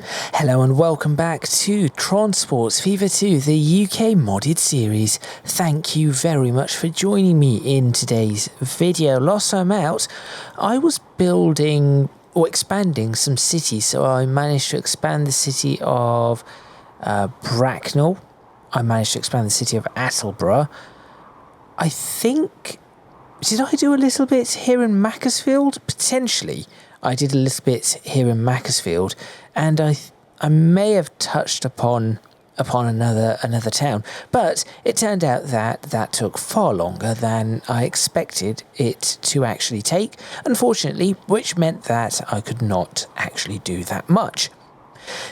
Hello and welcome back to Transports Fever 2, the UK modded series. Thank you very much for joining me in today's video. Last time out, I was building or expanding some cities, so I managed to expand the city of Bracknell. I managed to expand the city of Attleborough. I think... Did I do a little bit here in Macclesfield? Potentially. I did a little bit here in Macclesfield, and I may have touched upon another town, but it turned out that took far longer than I expected it to actually take, unfortunately, which meant that I could not actually do that much.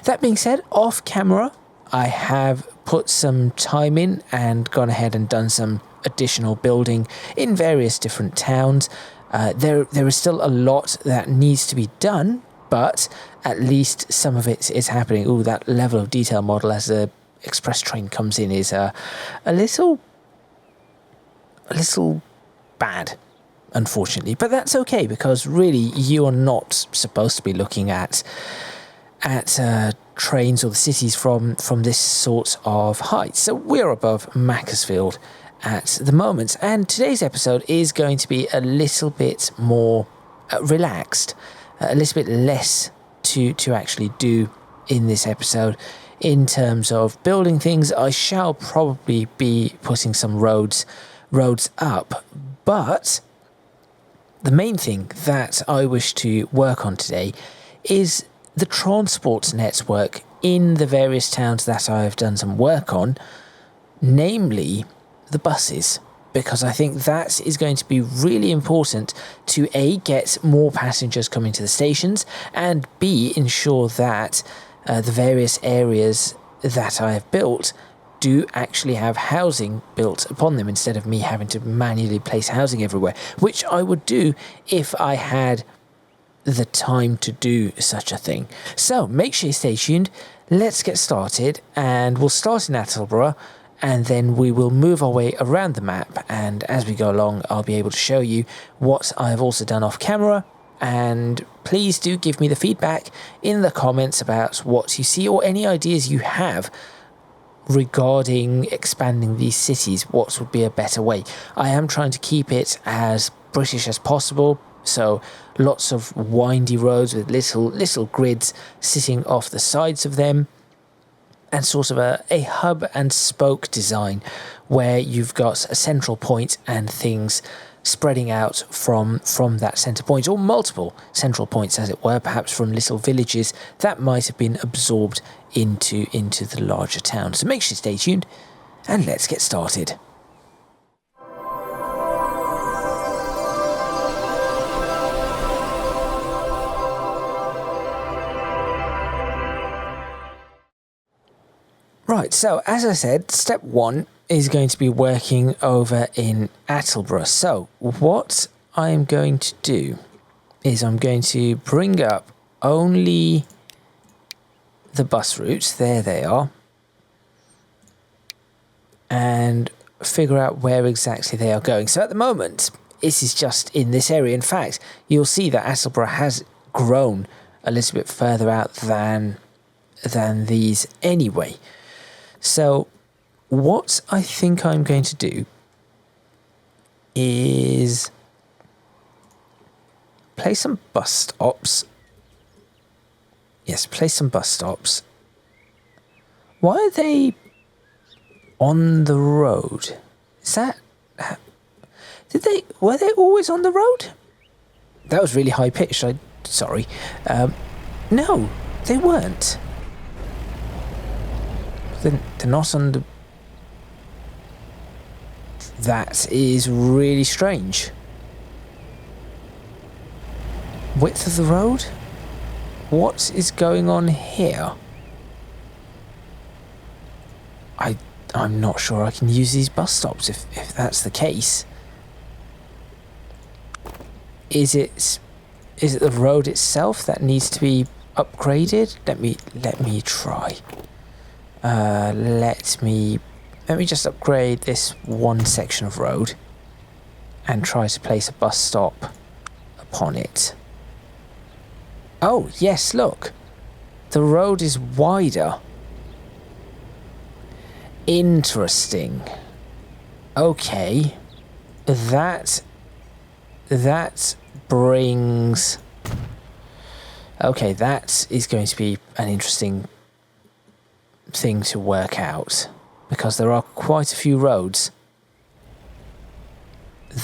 That being said, off camera, I have put some time in and gone ahead and done some additional building in various different towns. There is still a lot that needs to be done, but at least some of it is happening. Ooh, that level of detail model as the express train comes in is a little bad, unfortunately. But that's okay, because really you are not supposed to be looking at trains or the cities from this sort of height. So we're above Macclesfield at the moment, and today's episode is going to be a little bit more relaxed, a little bit less to actually do in this episode in terms of building things. I shall probably be putting some roads up, but the main thing that I wish to work on today is the transport network in the various towns that I have done some work on, namely the buses, because I think that is going to be really important to A, get more passengers coming to the stations, and B, ensure that the various areas that I have built do actually have housing built upon them, instead of me having to manually place housing everywhere, which I would do if I had the time to do such a thing. So make sure you stay tuned. Let's get started, and we'll start in Attleborough, and then we will move our way around the map, and as we go along I'll be able to show you what I have also done off camera. And please do give me the feedback in the comments about what you see or any ideas you have regarding expanding these cities. What would be a better way? I am trying to keep it as British as possible, so lots of windy roads with little grids sitting off the sides of them, and sort of a hub and spoke design where you've got a central point and things spreading out from that centre point, or multiple central points as it were, perhaps from little villages that might have been absorbed into the larger town. So make sure you stay tuned, and let's get started. Right, so as I said, step one is going to be working over in Attleborough. So what I am going to do is I'm going to bring up only the bus routes, there they are, and figure out where exactly they are going. So at the moment, this is just in this area. In fact, you'll see that Attleborough has grown a little bit further out than these anyway. So what I think I'm going to do is place some bus stops. Yes, place some bus stops. Why are they on the road? Is that... Were they always on the road? That was really high pitched. Sorry. No, they weren't. They're not on the... That is really strange. Width of the road? What is going on here? I'm not sure I can use these bus stops if that's the case. Is it the road itself that needs to be upgraded? Let me try. Let me just upgrade this one section of road and try to place a bus stop upon it. Oh, yes, look. the road is wider. Interesting. Okay. That brings... Okay, that is going to be an interesting thing to work out, because there are quite a few roads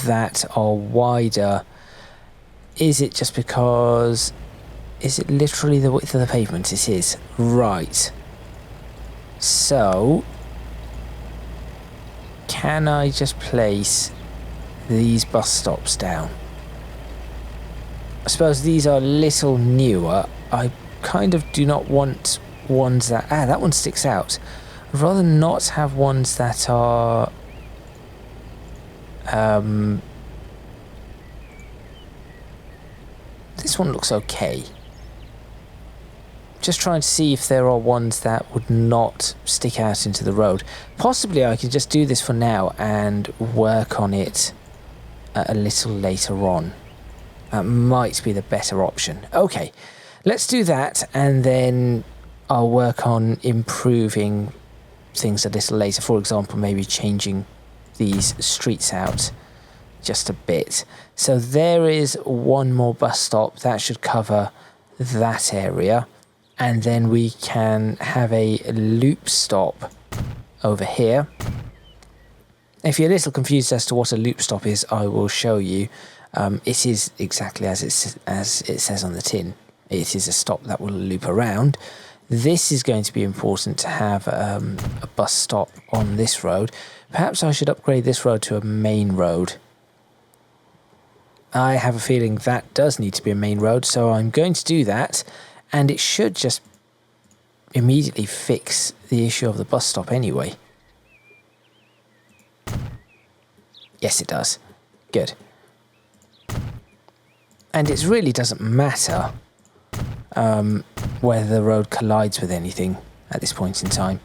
that are wider. Is it just because... Is it literally the width of the pavement? It is. Right. So... Can I just place these bus stops down? I suppose these are a little newer. I kind of do not want ones that... Ah, that one sticks out. I'd rather not have ones that are... This one looks okay. Just trying to see if there are ones that would not stick out into the road. Possibly I can just do this for now and work on it a little later on. That might be the better option. Okay, let's do that, and then I'll work on improving things a little later. For example, maybe changing these streets out just a bit. So there is one more bus stop. That should cover that area. And then we can have a loop stop over here. If you're a little confused as to what a loop stop is, I will show you. It is exactly as it says on the tin. It is a stop that will loop around. This is going to be important to have a bus stop on this road. Perhaps I should upgrade this road to a main road. I have a feeling that does need to be a main road, so I'm going to do that. And it should just immediately fix the issue of the bus stop anyway. Yes, it does. Good. And it really doesn't matter whether the road collides with anything at this point in time.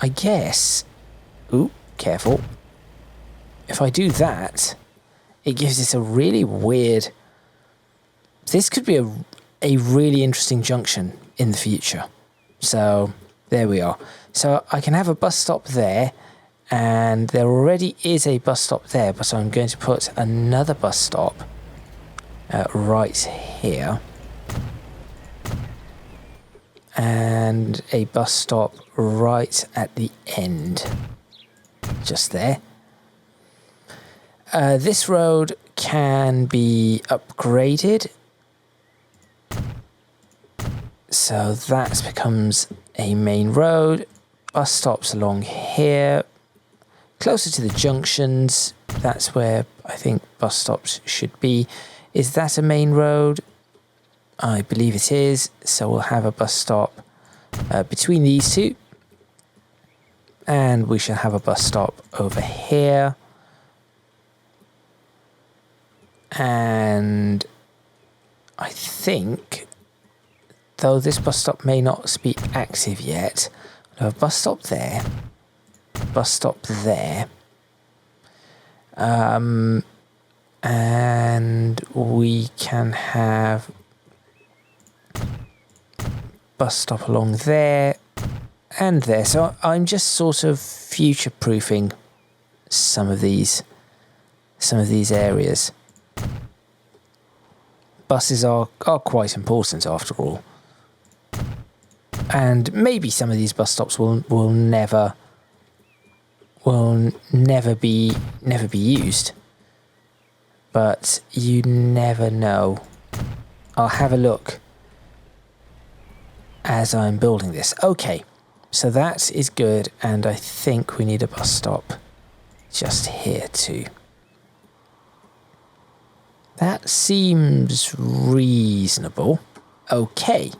I guess... Ooh, careful. If I do that, it gives us a really weird... This could be a really interesting junction in the future. So there we are. So I can have a bus stop there, and there already is a bus stop there, but I'm going to put another bus stop right here, and a bus stop right at the end, just there. This road can be upgraded, so that becomes a main road. Bus stops along here, closer to the junctions. That's where I think bus stops should be. Is that a main road? I believe it is. So we'll have a bus stop between these two. And we shall have a bus stop over here. And I think, though this bus stop may not be active yet, we'll have a bus stop there, bus stop there, and we can have bus stop along there and there. So I'm just sort of future-proofing some of these areas. Buses are quite important after all. And maybe some of these bus stops will never be used. But you never know. I'll have a look as I'm building this. Okay, so that is good, and I think we need a bus stop just here too. That seems reasonable. Okay.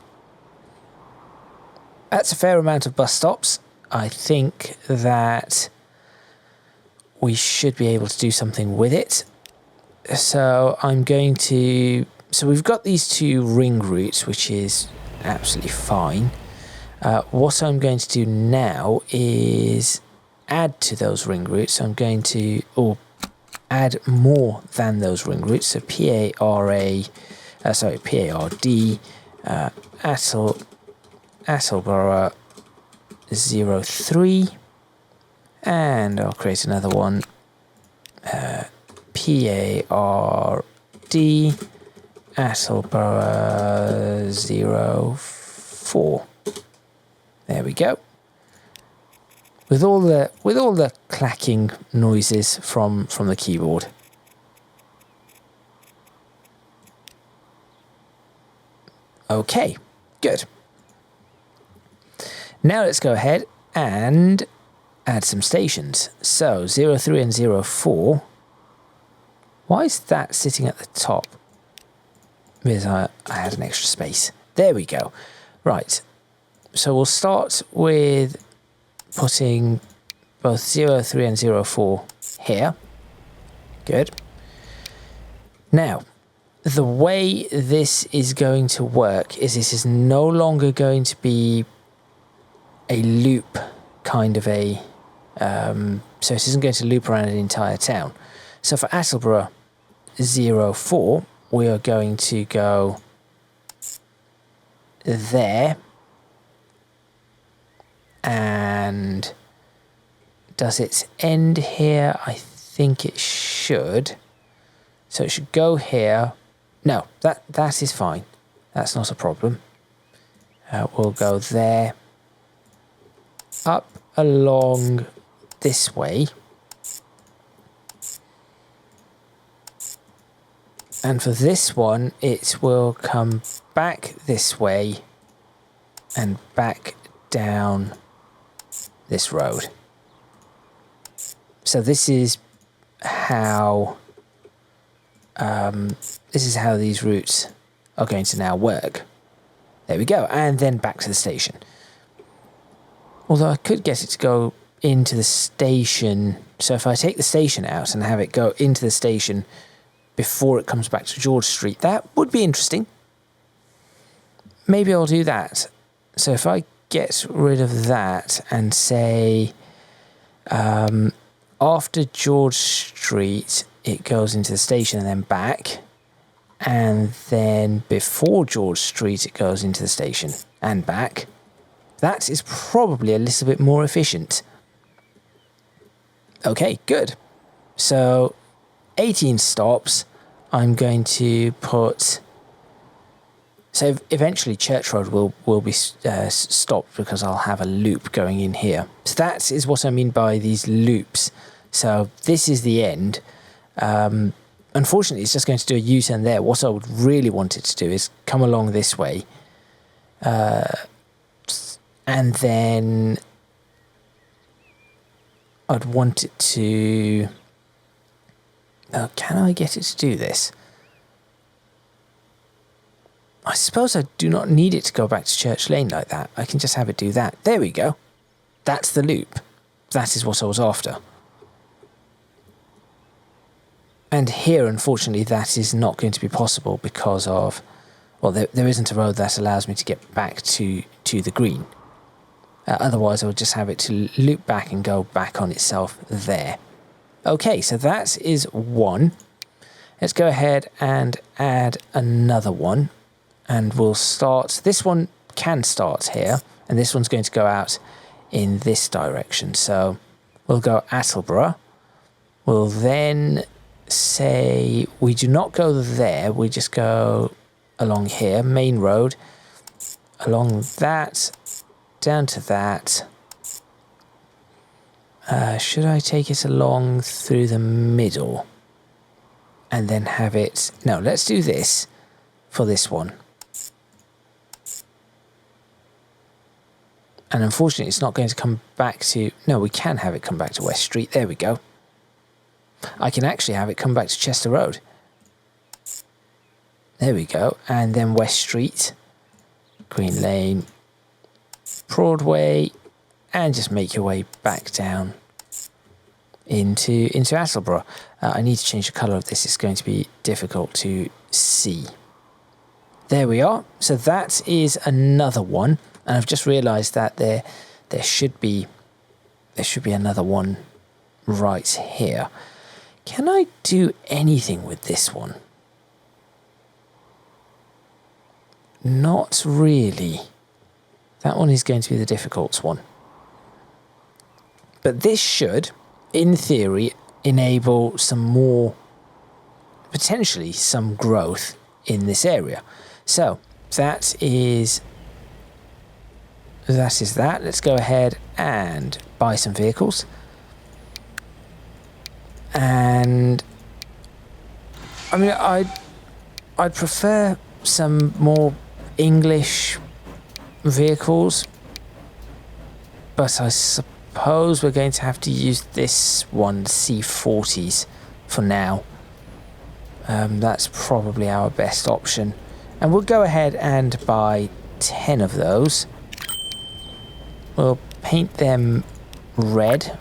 That's a fair amount of bus stops. I think that we should be able to do something with it. So I'm going to... So we've got these two ring routes, which is absolutely fine. What I'm going to do now is add to those ring routes. So I'm going to... add more than those ring routes. So PARD, Attleborough 03, and I'll create another one, PARD Attleborough 04. There we go. With all the clacking noises from the keyboard. Okay, good. Now let's go ahead and add some stations. So 03 and 04. Why is that sitting at the top? Because I had an extra space. There we go. Right. So we'll start with putting both 03 and 04 here. Good. Now, the way this is going to work is this is no longer going to be a loop kind of a... so it isn't going to loop around the entire town. So for Attleborough 04, we are going to go there. And does it end here? I think it should. So it should go here. No, that is fine. That's not a problem. We'll go there. Up along this way. And for this one, it will come back this way and back down this road. So this is how these routes are going to now work. There we go, and then back to the station. Although I could get it to go into the station. So if I take the station out and have it go into the station before it comes back to George Street, that would be interesting. Maybe I'll do that. So if I get rid of that and say after George Street it goes into the station and then back, and then before George Street it goes into the station and back, that is probably a little bit more efficient. Okay, good. So 18 stops. I'm going to put... So eventually Church Road will be stopped because I'll have a loop going in here. So that is what I mean by these loops. So this is the end. Unfortunately, it's just going to do a U-turn there. What I would really want it to do is come along this way. And then I'd want it to... Oh, can I get it to do this? I suppose I do not need it to go back to Church Lane like that. I can just have it do that. There we go. That's the loop. That is what I was after. And here, unfortunately, that is not going to be possible because of... Well, there isn't a road that allows me to get back to the green. Otherwise, I would just have it to loop back and go back on itself there. Okay, so that is one. Let's go ahead and add another one. And we'll start... This one can start here. And this one's going to go out in this direction. So we'll go Attleborough. We'll then say we do not go there. We just go along here, main road. Along that, down to that. Should I take it along through the middle? And then have it... No, let's do this for this one. And unfortunately, it's not going to come back to... No, we can have it come back to West Street. There we go. I can actually have it come back to Chester Road. There we go. And then West Street, Green Lane, Broadway, and just make your way back down into Attleborough. I need to change the colour of this. It's going to be difficult to see. There we are. So that is another one. And I've just realised that there should be another one right here. Can I do anything with this one? Not really. That one is going to be the difficult one. But this should, in theory, enable some more, potentially some growth in this area. So that is that. Let's go ahead and buy some vehicles. And I mean, I'd prefer some more English vehicles, but I suppose we're going to have to use this one, C40s, for now. That's probably our best option. And we'll go ahead and buy 10 of those. We'll paint them red.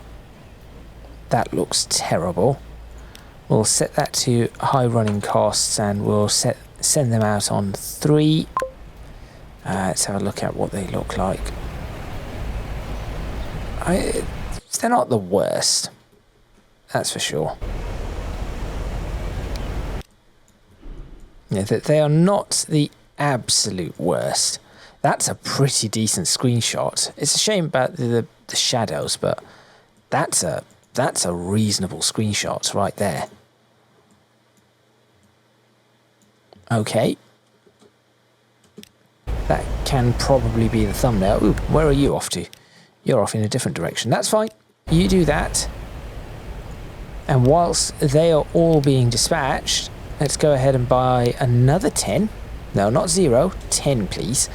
That looks terrible. We'll set that to high running costs, and we'll send them out on 3. Let's have a look at what they look like. They're not the worst, that's for sure. Yeah, they are not the absolute worst. That's a pretty decent screenshot. It's a shame about the shadows, but that's a reasonable screenshot right there. Okay. That can probably be the thumbnail. Ooh, where are you off to? You're off in a different direction. That's fine. You do that. And whilst they are all being dispatched, let's go ahead and buy another 10. No, not 0. 10, please.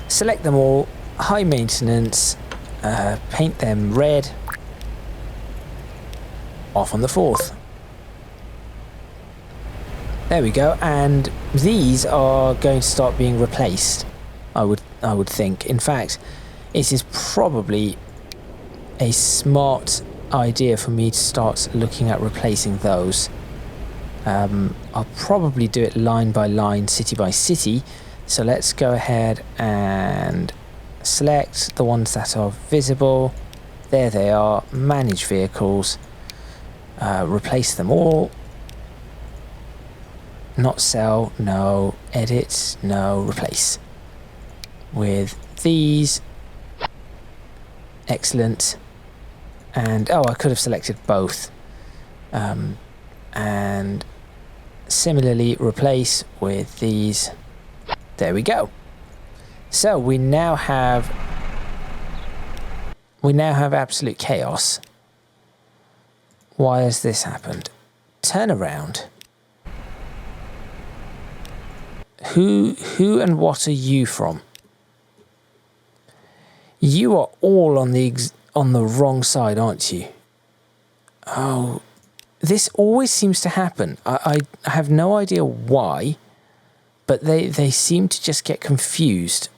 Select them all. High maintenance. Paint them red. Off on the 4th. There we go. And these are going to start being replaced, I would think. In fact, it is probably a smart idea for me to start looking at replacing those. I'll probably do it line by line, city by city. So let's go ahead and select the ones that are visible. There they are. Manage vehicles. Replace them all. Not sell. No. Edit. No. Replace. With these. Excellent. And I could have selected both. And similarly replace with these. There we go. So we now have absolute chaos. Why has this happened? Turn around. Who and what are you from? You are all on the wrong side, aren't you? Oh, this always seems to happen. I have no idea why, but they seem to just get confused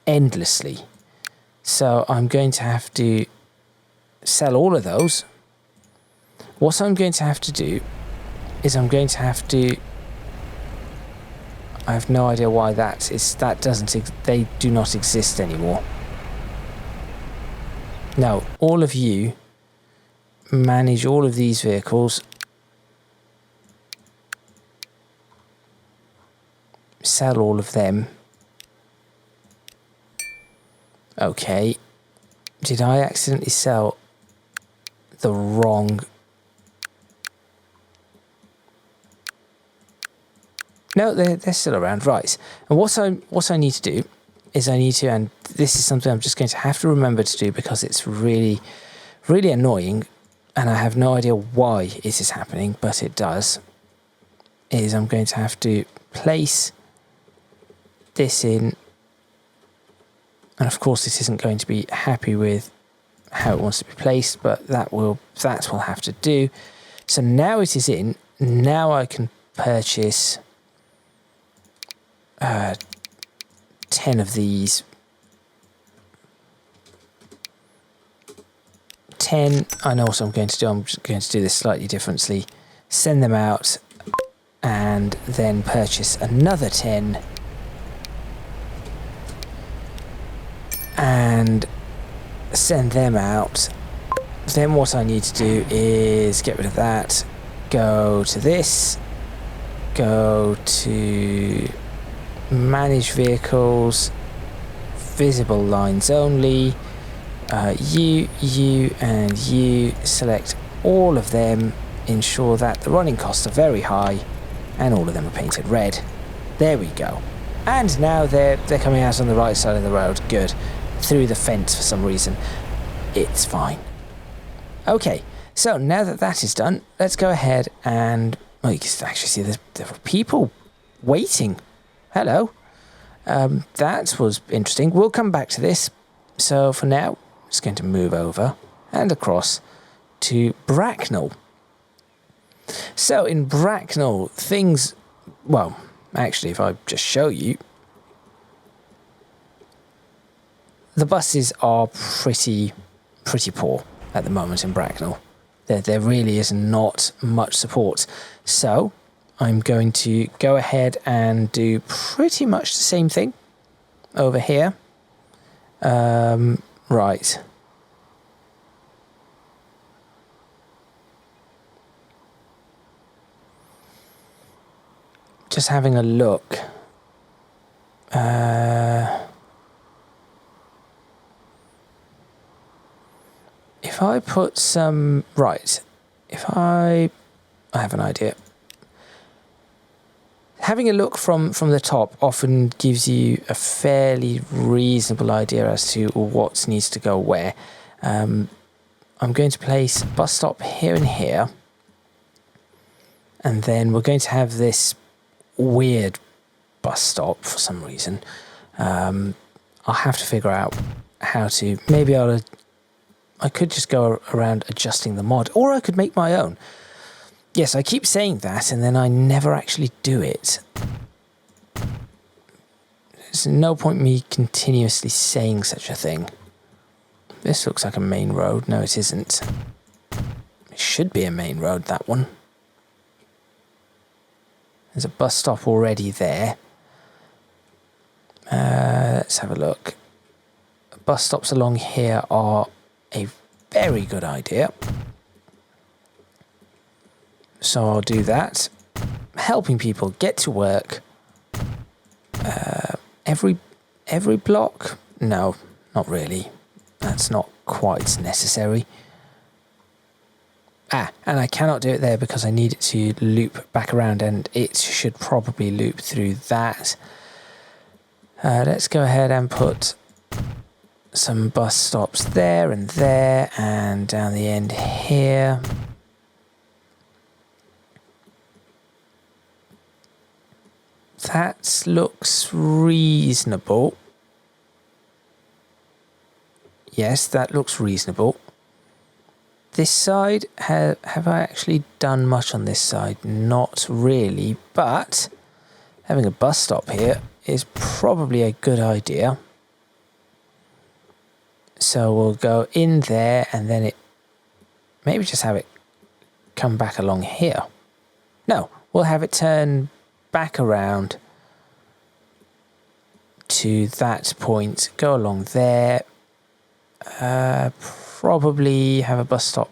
endlessly. So I'm going to have to sell all of those. What I'm going to have to do is I have no idea why they do not exist anymore. Now, all of you manage all of these vehicles. Sell all of them. Okay. Did I accidentally sell the wrong... No, they're still around, right. And what I need to do is and this is something I'm just going to have to remember to do because it's really, really annoying and I have no idea why it is happening, but it does, is I'm going to have to place this in, and of course this isn't going to be happy with how it wants to be placed, but that will have to do. So now it is in. Now I can purchase 10 of these. 10. I know what I'm going to do. I'm just going to do this slightly differently. Send them out and then purchase another 10. And send them out. Then what I need to do is get rid of that. Go to this. Go to manage vehicles, visible lines only, you, and you. Select all of them, ensure that the running costs are very high, and all of them are painted red. There we go. And now they're coming out on the right side of the road. Good. Through the fence for some reason. It's fine. Okay, so now that that is done, let's go ahead and... well, you can actually see there were people waiting. Hello. That was interesting. We'll come back to this. So for now, I'm just going to move over and across to Bracknell. So in Bracknell, things... well, actually, if I just show you... the buses are pretty poor at the moment in Bracknell. There really is not much support. So I'm going to go ahead and do pretty much the same thing over here. Right. Just having a look. If I put some... right. If I have an idea. Having a look from the top often gives you a fairly reasonable idea as to what needs to go where. I'm going to place a bus stop here and here. And then we're going to have this weird bus stop for some reason. I'll have to figure out how to... maybe I could just go around adjusting the mod, or I could make my own. Yes, I keep saying that, and then I never actually do it. There's no point me continuously saying such a thing. This looks like a main road. No, it isn't. It should be a main road, that one. There's a bus stop already there. Let's have a look. Bus stops along here are a very good idea. So I'll do that. Helping people get to work. Every block? No, not really. That's not quite necessary. And I cannot do it there because I need it to loop back around, and it should probably loop through that. Let's go ahead and put some bus stops there and down the end here. That looks reasonable. Yes, that looks reasonable. This side, have I actually done much on this side? Not really, but having a bus stop here is probably a good idea. So we'll go in there, and then maybe just have it come back along here. No, we'll have it turn back around to that point, go along there, probably have a bus stop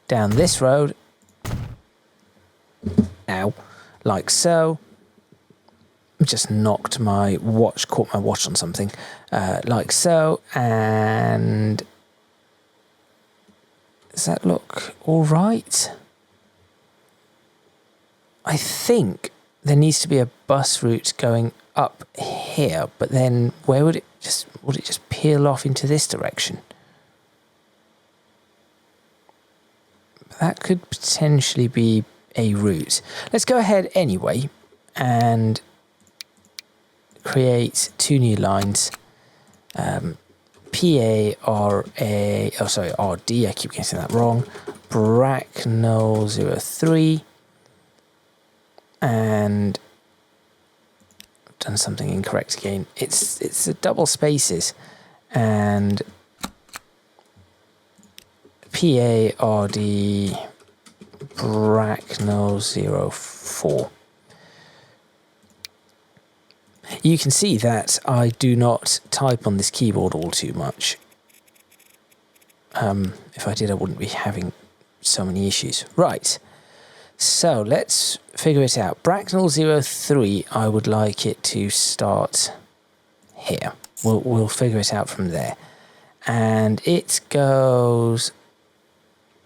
down this road, now, like so. Just knocked my watch, caught my watch on something, like so, and does that look all right? I think there needs to be a bus route going up here, but then where would it just peel off into this direction? That could potentially be a route. Let's go ahead anyway and create two new lines. P-A-R-A, oh sorry, R-D, I keep getting that wrong. Bracknell 03. And I've done something incorrect again. It's a double spaces, and P-A-R-D Bracknell 04. You can see that I do not type on this keyboard all too much. If I did, I wouldn't be having so many issues. Right. So let's figure it out. Bracknell 03, I would like it to start here. We'll figure it out from there. And it goes,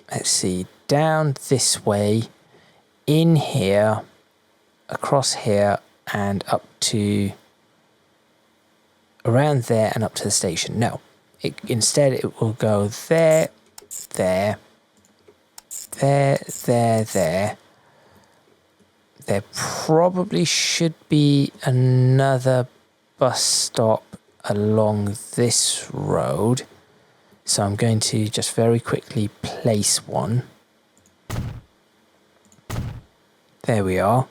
let's see, down this way, in here, across here, and up to around there and up to the station. No, instead it will go there, there, there, there, there. There probably should be another bus stop along this road. So I'm going to just very quickly place one. There we are.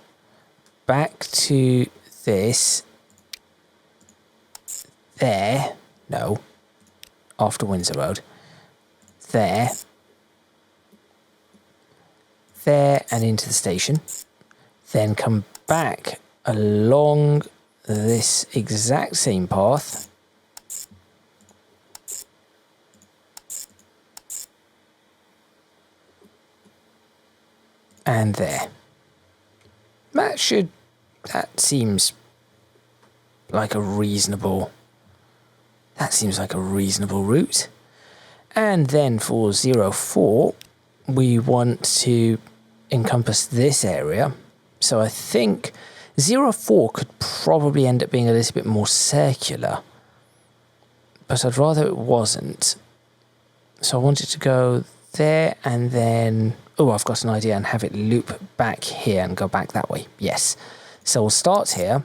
Back to this. There. No. After Windsor Road. There. There and into the station. Then come back along this exact same path. And there. That seems like a reasonable route. And then for 04, we want to encompass this area. So I think 04 could probably end up being a little bit more circular, but I'd rather it wasn't. So I want it to go there and then, oh, I've got an idea, and have it loop back here and go back that way. Yes. So we'll start here,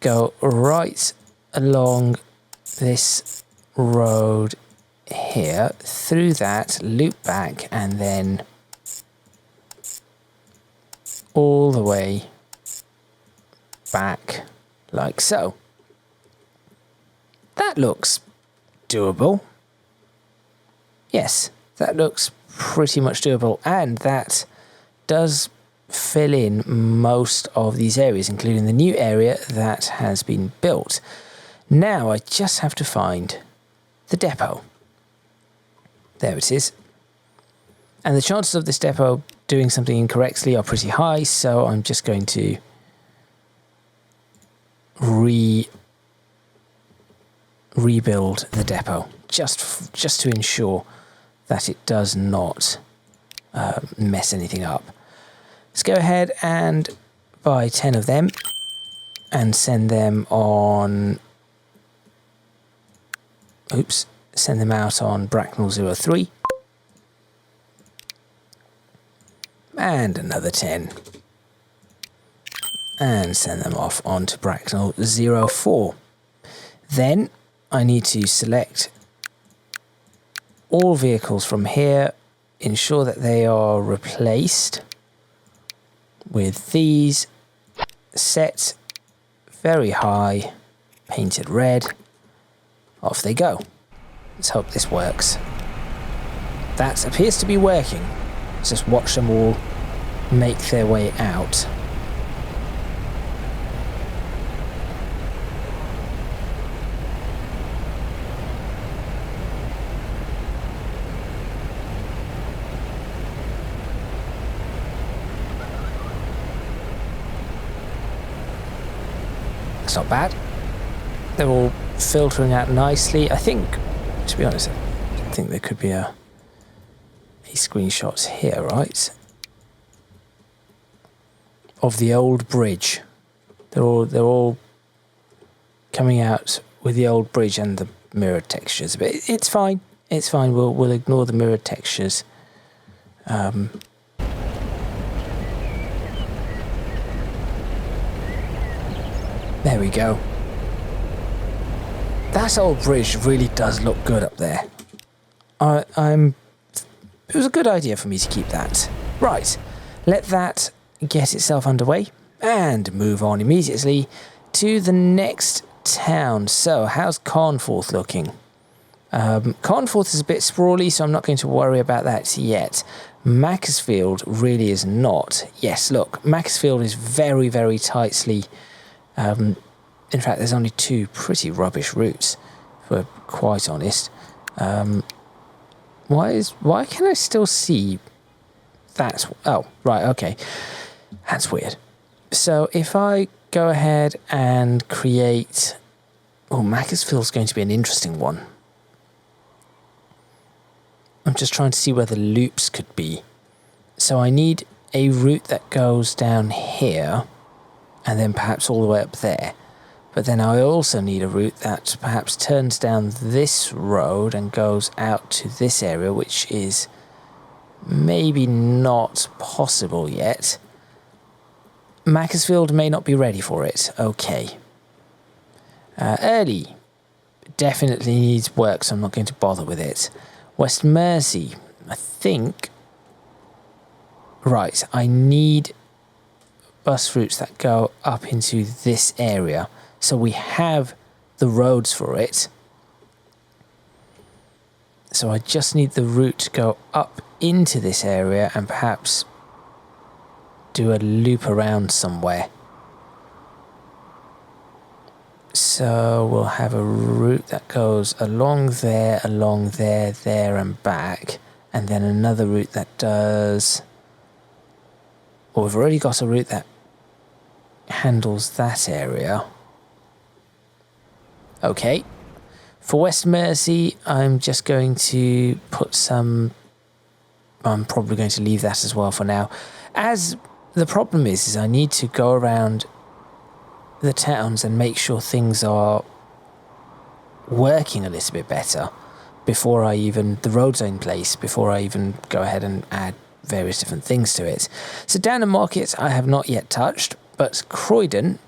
go right along this road here, through that, loop back, and then all the way back like so. That looks doable. Yes, that looks pretty much doable, and that does fill in most of these areas, including the new area that has been built. Now I just have to find the depot. There it is. And the chances of this depot doing something incorrectly are pretty high, so I'm just going to rebuild the depot just to ensure that it does not mess anything up. Let's go ahead and buy 10 of them and send them on. Oops, send them out on Bracknell 03. And another 10. And send them off onto Bracknell 04. Then I need to select all vehicles from here, ensure that they are replaced with these, set very high, painted red. Off they go. Let's hope this works. That appears to be working. Let's just watch them all make their way out. That's not bad. They're all filtering out nicely. I think, to be honest, I think there could be a screenshots here, right? Of the old bridge. They're all coming out with the old bridge and the mirrored textures. But it's fine. It's fine. We'll ignore the mirrored textures. There we go. That old bridge really does look good up there. It was a good idea for me to keep that. Right, let that get itself underway and move on immediately to the next town. So, how's Carnforth looking? Carnforth is a bit sprawly, so I'm not going to worry about that yet. Macclesfield really is not. Yes, look, Macclesfield is very, very tightly. In fact, there's only two pretty rubbish routes, if we're quite honest. Why can I still see That's... Oh, right, okay. That's weird. So if I go ahead and create... Oh, Macclesfield's going to be an interesting one. I'm just trying to see where the loops could be. So I need a route that goes down here and then perhaps all the way up there. But then I also need a route that perhaps turns down this road and goes out to this area, which is maybe not possible yet. Macclesfield may not be ready for it. Okay. Early definitely needs work, so I'm not going to bother with it. West Mersey, I think... Right, I need bus routes that go up into this area. So we have the roads for it. So I just need the route to go up into this area and perhaps do a loop around somewhere. So we'll have a route that goes along there, there and back. And then another route that does... Well, we've already got a route that handles that area. Okay. For West Mersey, I'm just going to put some... I'm probably going to leave that as well for now. As the problem is I need to go around the towns and make sure things are working a little bit better before I even... The roads are in place, before I even go ahead and add various different things to it. So Downham Market I have not yet touched, but Croydon,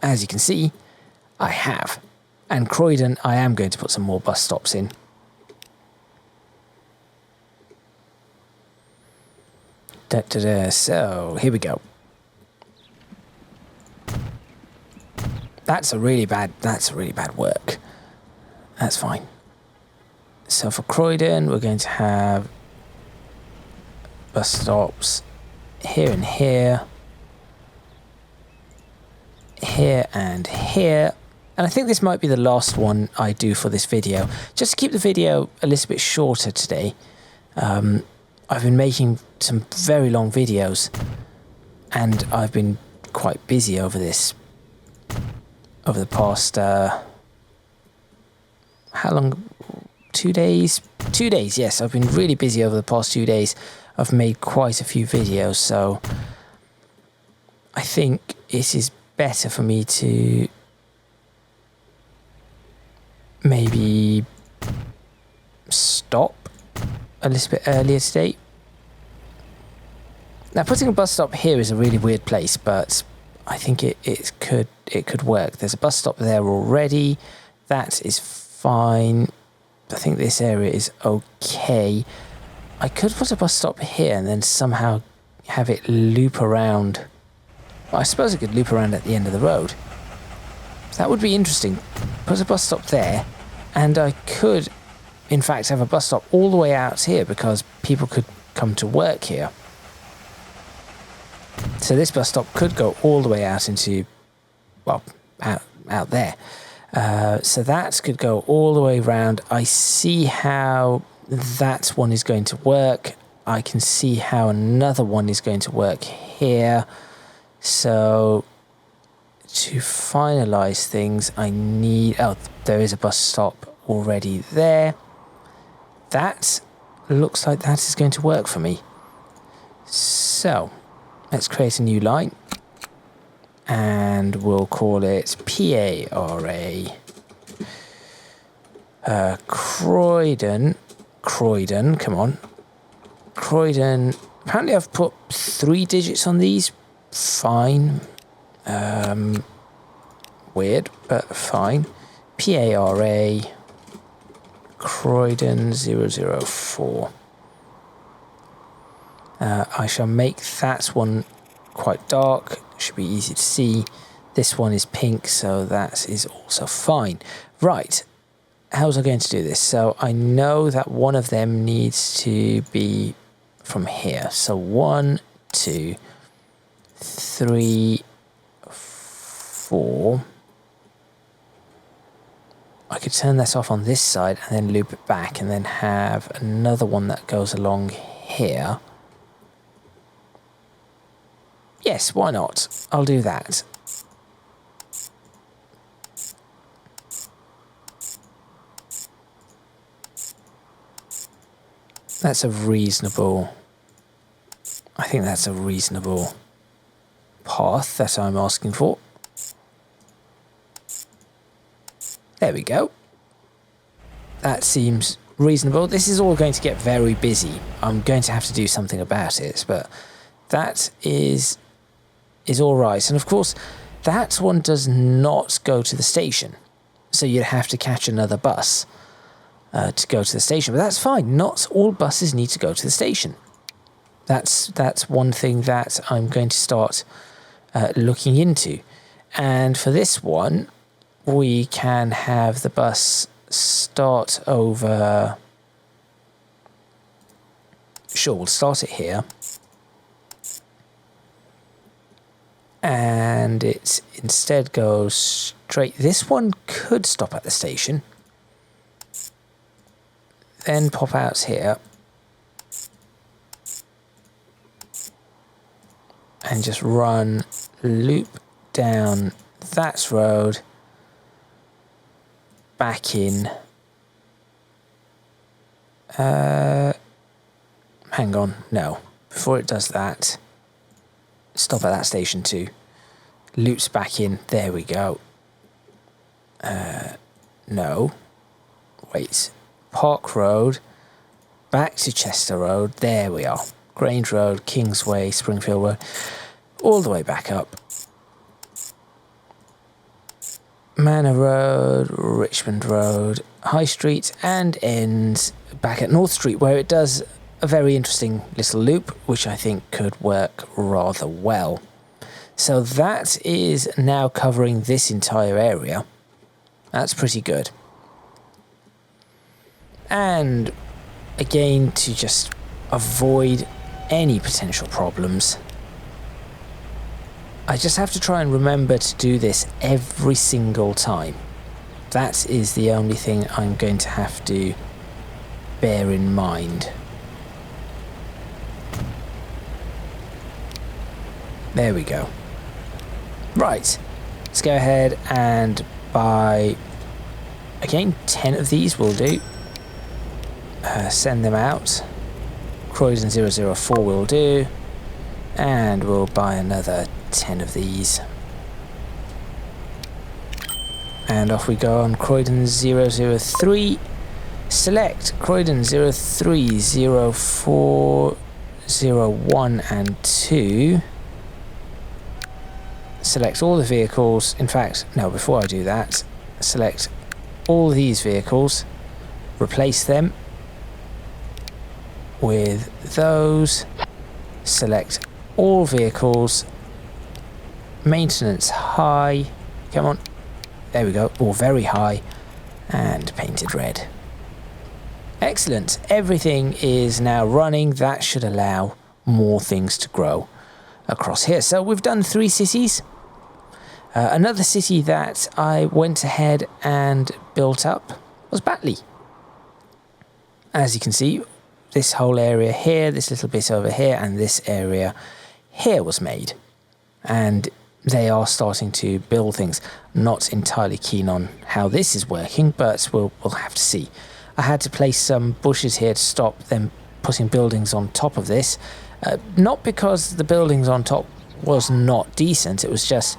as you can see, I have. And Croydon I am going to put some more bus stops in. So here we go. That's a really bad work. That's fine. So for Croydon we're going to have bus stops here and here, here and here. And I think this might be the last one I do for this video. Just to keep the video a little bit shorter today. I've been making some very long videos and I've been quite busy over this, over the past, how long? 2 days? 2 days, yes. I've been really busy over the past 2 days. I've made quite a few videos, so I think it is better for me to maybe stop a little bit earlier today. Now, putting a bus stop here is a really weird place, but I think it could work. There's a bus stop there already. That is fine. I think this area is okay. I could put a bus stop here and then somehow have it loop around. Well, I suppose it could loop around at the end of the road. That would be interesting. Put a bus stop there, and I could, in fact, have a bus stop all the way out here because people could come to work here. So this bus stop could go all the way out into, well, out there. So that could go all the way around. I see how that one is going to work. I can see how another one is going to work here. So to finalize things, I need... Oh, there is a bus stop already there. That looks like that is going to work for me. So let's create a new line. And we'll call it PARA. Croydon, come on. Croydon. Apparently I've put 3 digits on these. Fine. Weird, but fine. PARA. Croydon 004. I shall make that one quite dark. Should be easy to see. This one is pink, so that is also fine. Right. How was I going to do this? So I know that one of them needs to be from here. So 1, 2, 3, 4. I could turn this off on this side and then loop it back and then have another one that goes along here. Yes, why not? I'll do that. That's a reasonable... I think that's a reasonable path that I'm asking for. There we go. That seems reasonable. This is all going to get very busy. I'm going to have to do something about it, but that is all right. And of course, that one does not go to the station. So you'd have to catch another bus to go to the station. But that's fine. Not all buses need to go to the station. That's one thing that I'm going to start looking into. And for this one, we can have the bus start over... Sure, we'll start it here. And it instead goes straight... This one could stop at the station. Then pop out here. And just run, loop down that road, back in. Hang on, no. Before it does that, stop at that station too. Loops back in, there we go. No. Wait. Park Road, back to Chester Road, there we are. Grange Road, Kingsway, Springfield Road, all the way back up. Manor Road, Richmond Road, High Street, and ends back at North Street, where it does a very interesting little loop, which I think could work rather well. So that is now covering this entire area. That's pretty good. And again, to just avoid any potential problems, I just have to try and remember to do this every single time. That is the only thing I'm going to have to bear in mind. There we go. Right, let's go ahead and buy, again, 10 of these will do. Send them out. Croydon 004 will do. And we'll buy another 10 of these. And off we go on Croydon 003. Select Croydon 03, 04, 01 and 2. Select all the vehicles. In fact, no, before I do that, select all these vehicles. Replace them with those. Select all vehicles. Maintenance high. Come on. There we go. Or very high. And painted red. Excellent. Everything is now running. That should allow more things to grow across here. So we've done 3 cities. Another city that I went ahead and built up was Batley. As you can see, this whole area here, this little bit over here, and this area here was made. And they are starting to build things. Not entirely keen on how this is working, but we'll have to see. I had to place some bushes here to stop them putting buildings on top of this. Not because the buildings on top was not decent, it was just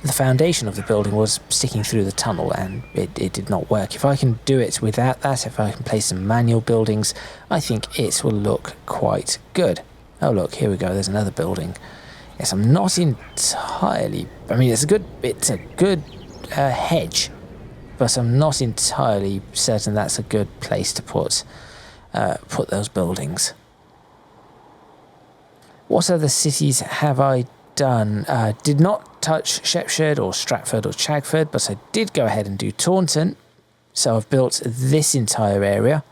the foundation of the building was sticking through the tunnel and it did not work. If I can do it without that, if I can place some manual buildings, I think it will look quite good. Oh look, here we go, there's another building. Yes, I'm not entirely... I mean, it's a good hedge, but I'm not entirely certain that's a good place to put those buildings. What other cities have I done? Did not touch Shepshed or Stratford or Chagford, but I did go ahead and do Taunton. So I've built this entire area.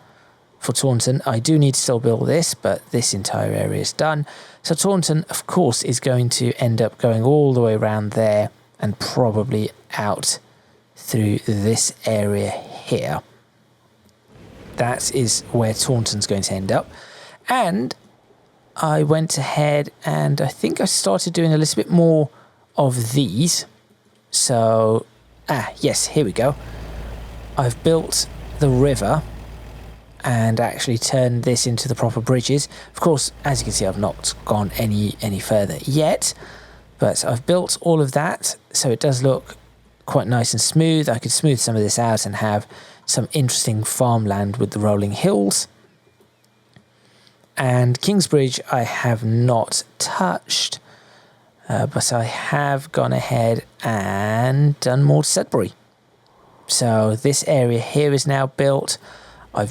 For Taunton, I do need to still build this, but this entire area is done. So Taunton, of course, is going to end up going all the way around there and probably out through this area here. That is where Taunton's going to end up. And I went ahead and I think I started doing a little bit more of these. So, yes, here we go. I've built the river and actually turned this into the proper bridges. Of course, as you can see, I've not gone any further yet, but I've built all of that, so it does look quite nice and smooth. I could smooth some of this out and have some interesting farmland with the rolling hills. And Kingsbridge I have not touched, but I have gone ahead and done more to Sudbury. So this area here is now built. I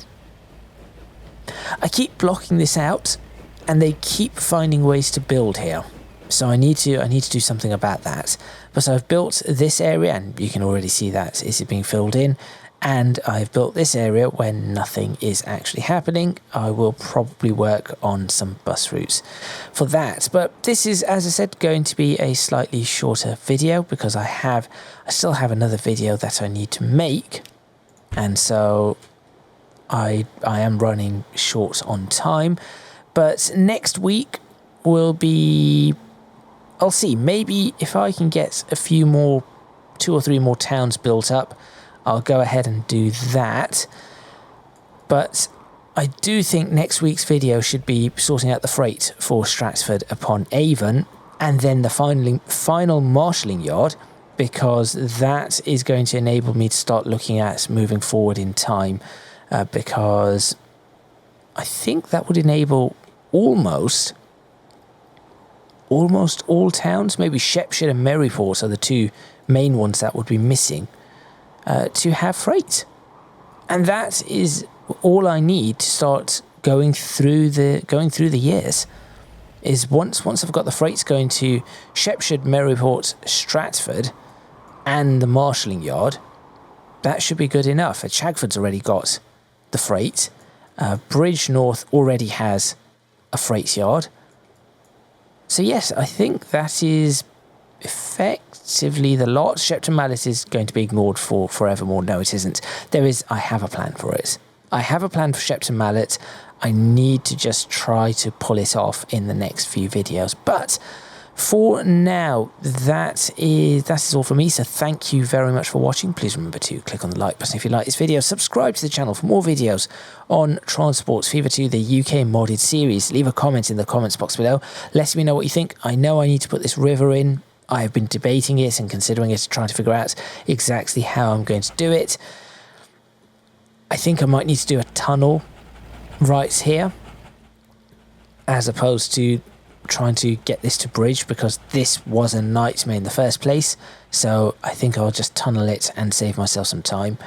keep blocking this out, and they keep finding ways to build here. So I need to do something about that. But I've built this area, and you can already see that is being filled in. And I've built this area where nothing is actually happening. I will probably work on some bus routes for that. But this is, as I said, going to be a slightly shorter video because I still have another video that I need to make. And so I am running short on time. But next week will be, I'll see, maybe if I can get a few more, 2 or 3 more towns built up, I'll go ahead and do that. But I do think next week's video should be sorting out the freight for Stratford upon Avon and then the final marshalling yard, because that is going to enable me to start looking at moving forward in time, because I think that would enable almost all towns, maybe Shepshed and Maryport are the 2 main ones that would be missing, to have freight. And that is all I need to start going through the years. Is once I've got the freights going to Shepshed, Maryport, Stratford, and the marshalling yard, that should be good enough. Chagford's already got the freight. Bridge North already has a freight yard. So yes, I think that is effectively the lot. Shepton Mallet is going to be ignored for forevermore. No, it isn't. I have a plan for it. I have a plan for Shepton Mallet. I need to just try to pull it off in the next few videos. But for now, that is all from me. So thank you very much for watching. Please remember to click on the like button if you like this video. Subscribe to the channel for more videos on Transports Fever 2, the UK modded series. Leave a comment in the comments box below. Let me know what you think. I know I need to put this river in. I have been debating it and considering it, trying to figure out exactly how I'm going to do it. I think I might need to do a tunnel right here, as opposed to trying to get this to bridge, because this was a nightmare in the first place. So I think I'll just tunnel it and save myself some time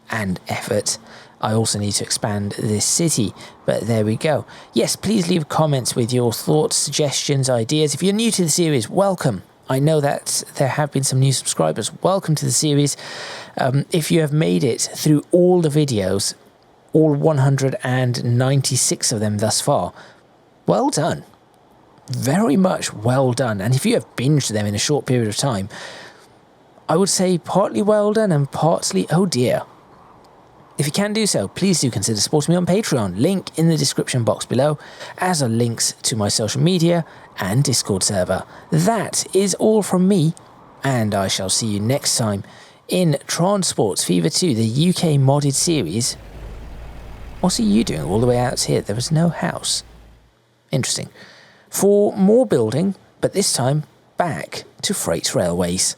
and effort. I also need to expand this city, but there we go. Yes, please leave comments with your thoughts, suggestions, ideas. If you're new to the series, welcome. I know that there have been some new subscribers. Welcome to the series. If you have made it through all the videos, all 196 of them thus far, well done. Very much well done. And if you have binged them in a short period of time, I would say partly well done and partly, oh dear. If you can do so, please do consider supporting me on Patreon. Link in the description box below, as are links to my social media and Discord server. That is all from me, and I shall see you next time in Transports Fever 2, the UK modded series. What are you doing all the way out here? There was no house. Interesting. For more building, but this time back to freight railways.